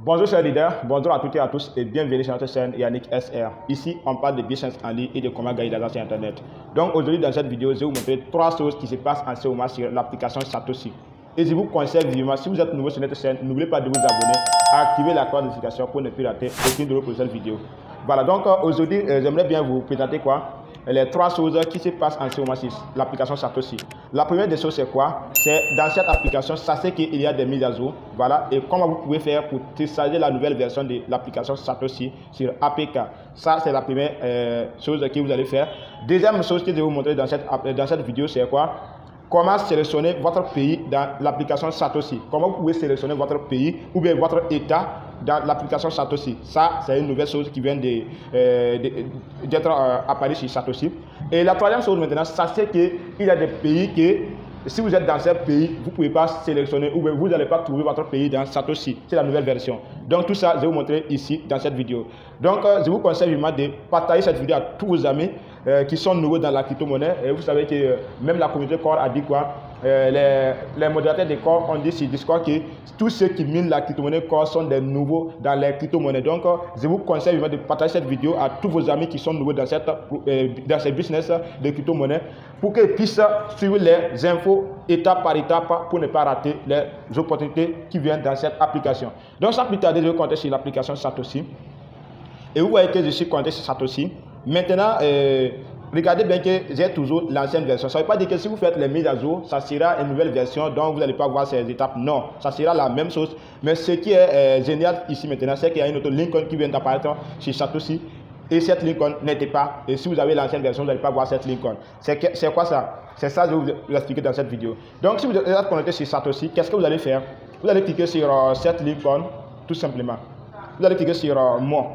Bonjour chers leaders, bonjour à toutes et à tous et bienvenue sur notre chaîne Yannick SR. Ici, on parle de business en ligne et de comment gagner de l'argent sur Internet. Donc aujourd'hui, dans cette vidéo, je vais vous montrer 3 choses qui se passent en ce moment sur l'application Satoshi. Et je vous conseille vivement, si vous êtes nouveau sur notre chaîne, n'oubliez pas de vous abonner, activer la cloche de notification pour ne plus rater aucune de nos prochaines vidéos. Voilà, donc aujourd'hui, j'aimerais bien vous présenter les 3 choses qui se passent en ce moment sur l'application Satoshi. La première des choses, c'est quoi? C'est dans cette application, sachez qu'il y a des mises à jour. Voilà, et comment vous pouvez faire pour télécharger la nouvelle version de l'application Satoshi sur APK. Ça, c'est la première chose que vous allez faire. Deuxième chose que je vais vous montrer dans cette vidéo, c'est quoi? Comment sélectionner votre pays dans l'application Satoshi. Comment vous pouvez sélectionner votre pays ou bien votre état dans l'application Satoshi. Ça, c'est une nouvelle chose qui vient d'être apparue sur Satoshi. Et la troisième chose maintenant, sachez qu'il y a des pays que si vous êtes dans ces pays, vous ne pouvez pas sélectionner ou bien vous n'allez pas trouver votre pays dans Satoshi. C'est la nouvelle version. Donc tout ça, je vais vous montrer ici dans cette vidéo. Donc je vous conseille vraiment de partager cette vidéo à tous vos amis qui sont nouveaux dans la crypto-monnaie. Et vous savez que même la communauté Core a dit quoi? Les modérateurs de Core ont dit sur Discord que tous ceux qui minent la crypto-monnaie Core sont des nouveaux dans les crypto-monnaies. Donc je vous conseille vraiment de partager cette vidéo à tous vos amis qui sont nouveaux dans ces business de crypto-monnaie pour qu'ils puissent suivre les infos étape par étape pour ne pas rater les opportunités qui viennent dans cette application. Donc sans plus tarder, je vais compter sur l'application Satoshi. Et vous voyez que je suis connecté sur Satoshi. Maintenant, regardez bien que j'ai toujours l'ancienne version. Ça ne veut pas dire que si vous faites les mises à jour, ça sera une nouvelle version dont vous n'allez pas voir ces étapes. Non, ça sera la même chose. Mais ce qui est génial ici maintenant, c'est qu'il y a une autre Lincoln qui vient d'apparaître chez Satoshi. Et cette Lincoln n'était pas. Et si vous avez l'ancienne version, vous n'allez pas voir cette Lincoln. C'est quoi ça? C'est ça que je vais vous expliquer dans cette vidéo. Donc, si vous êtes connecté sur Satoshi, qu'est-ce que vous allez faire? Vous allez cliquer sur cette Lincoln, tout simplement. Vous allez cliquer sur Moi.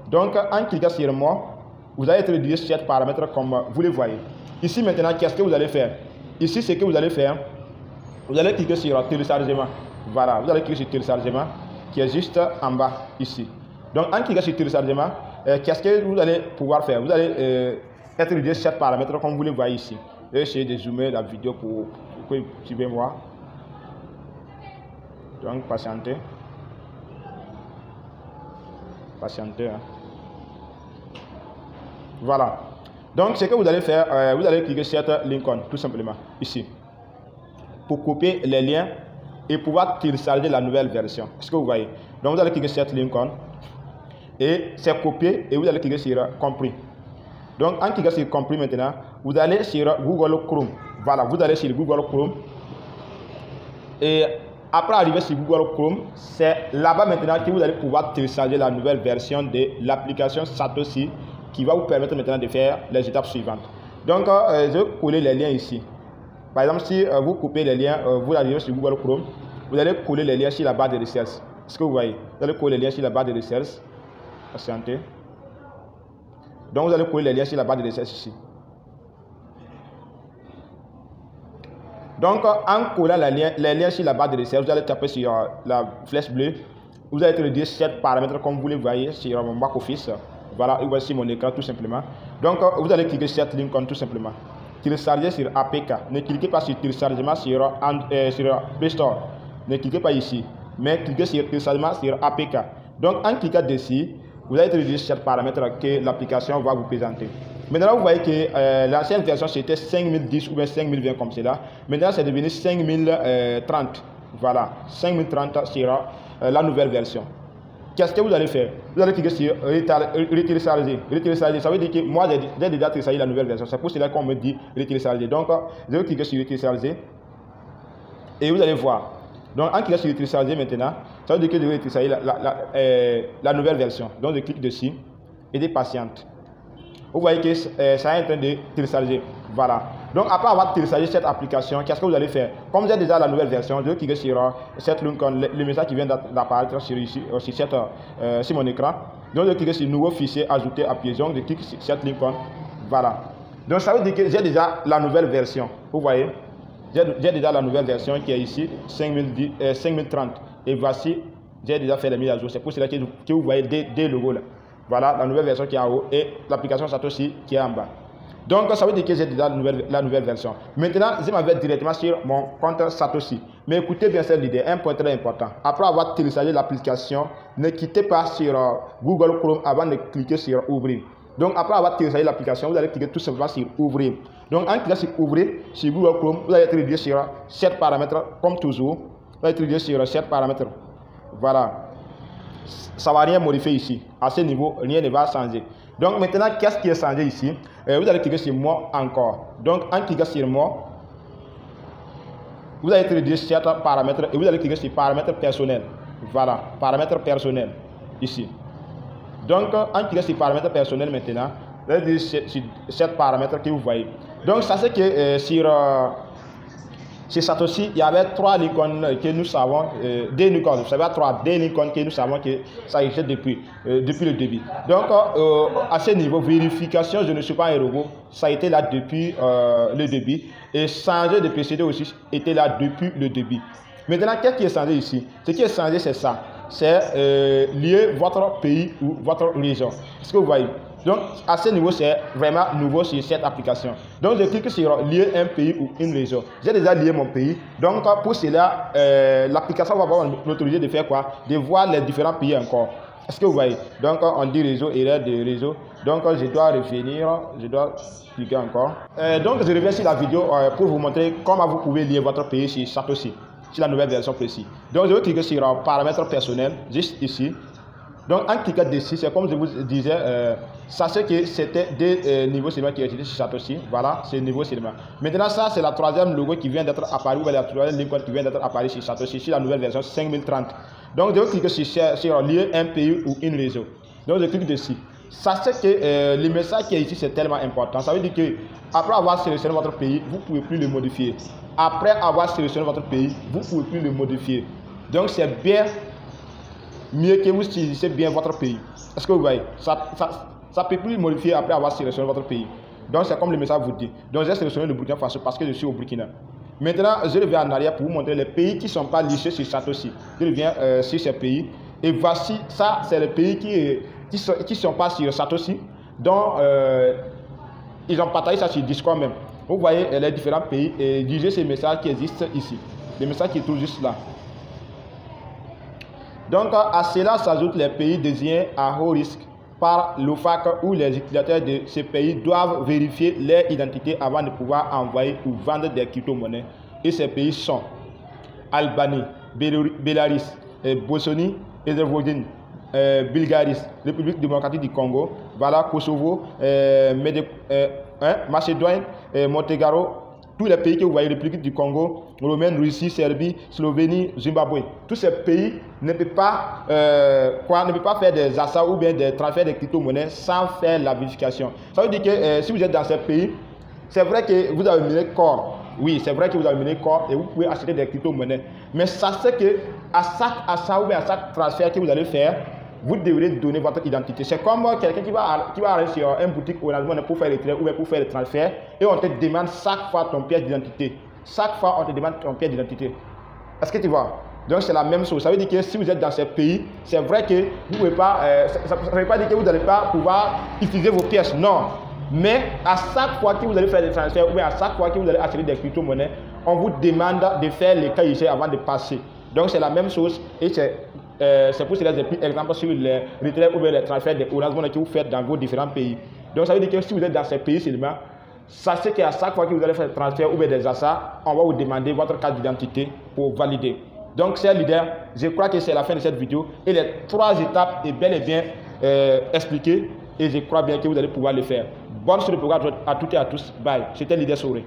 Donc, en cliquant sur Moi, vous allez être dirigé sur cet paramètre comme vous le voyez. Ici, maintenant, qu'est-ce que vous allez faire? Ici, ce que vous allez faire, vous allez cliquer sur Téléchargement. Voilà, vous allez cliquer sur Téléchargement, qui est juste en bas, ici. Donc, en cliquant sur Téléchargement, qu'est-ce que vous allez pouvoir faire? Vous allez être dirigé sur cet paramètre comme vous le voyez ici. Je vais essayer de zoomer la vidéo pour que vous puissiez voir. Donc, patientez. Patientez. Hein. Voilà. Donc, ce que vous allez faire, vous allez cliquer sur cette Lincoln, tout simplement, ici, pour copier les liens et pouvoir télécharger la nouvelle version. Est-ce que vous voyez? Donc, vous allez cliquer sur cette Lincoln et c'est copié et vous allez cliquer sur Compris. Donc, en cliquant sur Compris maintenant, vous allez sur Google Chrome. Voilà, vous allez sur Google Chrome et après arriver sur Google Chrome, c'est là-bas maintenant que vous allez pouvoir télécharger la nouvelle version de l'application Satoshi qui va vous permettre maintenant de faire les étapes suivantes. Donc, je vais coller les liens ici. Par exemple, si vous coupez les liens, vous arrivez sur Google Chrome, vous allez coller les liens sur la barre de recherche. Est-ce que vous voyez? Vous allez coller les liens sur la barre de recherche. Patientez. Donc, vous allez coller les liens sur la barre de recherche ici. Donc, en collant les liens sur la barre de recherche, vous allez taper sur la flèche bleue. Vous allez être redirigé sur cet paramètre comme vous le voyez sur mon back-office. Voilà, et voici mon écran tout simplement. Donc, vous allez cliquer sur cette Lincoln tout simplement. Télécharger sur APK. Ne cliquez pas sur téléchargement sur Play Store. Ne cliquez pas ici, mais cliquez sur téléchargement sur APK. Donc, en cliquant dessus, vous allez être redirigé sur ce paramètre que l'application va vous présenter. Maintenant, vous voyez que l'ancienne version c'était 5010 ou bien 5020 comme cela. Maintenant, c'est devenu 5030. Voilà, 5030 sur la nouvelle version. Qu'est-ce que vous allez faire? Vous allez cliquer sur télécharger. Télécharger, ça veut dire que moi j'ai déjà téléchargé la nouvelle version. C'est pour cela qu'on me dit télécharger. Donc, je vais cliquer sur télécharger et vous allez voir. Donc, en cliquant sur télécharger maintenant, ça veut dire que je vais télécharger la nouvelle version. Donc, je clique dessus et je patiente. Vous voyez que ça est en train de télécharger. Voilà. Donc, après avoir téléchargé cette application, qu'est-ce que vous allez faire? Comme vous avez déjà la nouvelle version, je vais cliquer sur cette Lincoln, le message qui vient d'apparaître sur mon écran. Donc, je vais cliquer sur nouveau fichier ajouté à pied. Donc, je clique sur cette Lincoln. Voilà. Donc, ça veut dire que j'ai déjà la nouvelle version. Vous voyez? J'ai déjà la nouvelle version qui est ici, 5030. Et voici, j'ai déjà fait les mises à jour. C'est pour cela que vous voyez des logos là. Voilà la nouvelle version qui est en haut et l'application Satoshi qui est en bas. Donc, ça veut dire que j'ai déjà la nouvelle version. Maintenant, je m'en vais directement sur mon compte Satoshi. Mais écoutez bien cette idée, un point très important. Après avoir téléchargé l'application, ne quittez pas sur Google Chrome avant de cliquer sur Ouvrir. Donc, après avoir téléchargé l'application, vous allez cliquer tout simplement sur Ouvrir. Donc, en cliquant sur Ouvrir, sur Google Chrome, vous allez être rédigé sur 7 paramètres, comme toujours. Vous allez être rédigé sur 7 paramètres. Voilà. Ça ne va rien modifier ici. À ce niveau, rien ne va changer. Donc maintenant, qu'est-ce qui est changé ici? Vous allez cliquer sur moi encore. Donc en cliquant sur moi, vous allez rédiger certains paramètres et vous allez cliquer sur paramètres personnels. Voilà, paramètres personnels ici. Donc en cliquant sur paramètres personnels maintenant, vous allez rédiger sur 7 paramètres que vous voyez. Donc ça c'est que chez Satoshi, il y avait 3 icônes que nous savons, des icônes, vous savez, 3 icônes que nous savons que ça existe depuis le début. Donc, à ce niveau, vérification, je ne suis pas un robot, ça a été là depuis le début. Et changer de procédé aussi était là depuis le début. Maintenant, qu'est-ce qui est changé ici? Ce qui est changé, c'est ça. C'est lier votre pays ou votre région. Est-ce que vous voyez? Donc, à ce niveau, c'est vraiment nouveau sur cette application. Donc, je clique sur lier un pays ou une région. J'ai déjà lié mon pays. Donc, pour cela, l'application va m'autoriser de faire quoi? De voir les différents pays encore. Est-ce que vous voyez? Donc, on dit réseau, erreur de réseau. Donc, je dois revenir, je dois cliquer encore. Donc, je reviens sur la vidéo pour vous montrer comment vous pouvez lier votre pays sur Satoshi, sur la nouvelle version précise. Donc, je vais cliquer sur paramètres personnels, juste ici. Donc, en cliquant dessus, c'est comme je vous disais, sachez que c'était des niveaux seulement qui étaient sur Satoshi. Voilà, c'est niveau seulement. Maintenant, ça, c'est la troisième logo qui vient d'être apparu, ou la troisième ligne qui vient d'être apparu sur Satoshi, sur la nouvelle version 5030. Donc, je vais cliquer sur lier un pays ou une région. Donc, je clique dessus. Sachez que le message qui est ici, c'est tellement important. Ça veut dire que après avoir sélectionné votre pays, vous ne pouvez plus le modifier. Après avoir sélectionné votre pays, vous ne pouvez plus le modifier. Donc, c'est bien mieux que vous utilisez bien votre pays. Est-ce que vous voyez? Ça ne peut plus modifier après avoir sélectionné votre pays. Donc, c'est comme le message vous dit. Donc, j'ai sélectionné le Burkina Faso parce que je suis au Burkina. Maintenant, je reviens en arrière pour vous montrer les pays qui ne sont pas listés sur Satoshi. Je reviens sur ces pays. Et voici, ça, c'est les pays qui sont pas sur Satoshi. Donc, ils ont partagé ça sur Discord même. Vous voyez les différents pays et lisez ces messages qui existent ici. Les messages qui sont juste là. Donc, à cela s'ajoutent les pays désignés à haut risque par l'OFAC où les utilisateurs de ces pays doivent vérifier leur identité avant de pouvoir envoyer ou vendre des crypto-monnaies. Et ces pays sont Albanie, Bélarus, Bosnie, Herzégovine, Bulgarie, République démocratique du Congo, voilà, Kosovo, Macédoine, Monténégro. Tous les pays que vous voyez, République du Congo, Roumanie, Russie, Serbie, Slovénie, Zimbabwe, tous ces pays ne peuvent pas, faire des achats ou bien des transferts de crypto-monnaies sans faire la vérification. Ça veut dire que si vous êtes dans ces pays, c'est vrai que vous avez mené corps. Oui, c'est vrai que vous avez mené corps et vous pouvez acheter des crypto-monnaies. Mais sachez qu'à chaque achat ou bien à chaque transfert que vous allez faire, vous devrez donner votre identité. C'est comme quelqu'un qui va aller sur une boutique Orange Money pour faire les traits ou bien pour faire les transferts et on te demande chaque fois ton pièce d'identité. Chaque fois, on te demande ton pièce d'identité. Est-ce que tu vois? Donc, c'est la même chose. Ça veut dire que si vous êtes dans ces pays, c'est vrai que vous ne pouvez pas... ça ne veut pas dire que vous n'allez pas pouvoir utiliser vos pièces. Non. Mais à chaque fois que vous allez faire des transferts ou bien à chaque fois que vous allez acheter des crypto-monnaies, on vous demande de faire les KYC avant de passer. Donc, c'est la même chose et c'est pour cela que j'ai pris exemple sur les retraits ou bien les transferts de Orange Money que vous faites dans vos différents pays. Donc, ça veut dire que si vous êtes dans ces pays seulement, sachez qu'à chaque fois que vous allez faire des transferts ou bien des achats, on va vous demander votre carte d'identité pour valider. Donc, chers leaders, je crois que c'est la fin de cette vidéo et les 3 étapes est bel et bien expliquées et je crois bien que vous allez pouvoir le faire. Bonne soirée à toutes et à tous. Bye. C'était Leader Souré.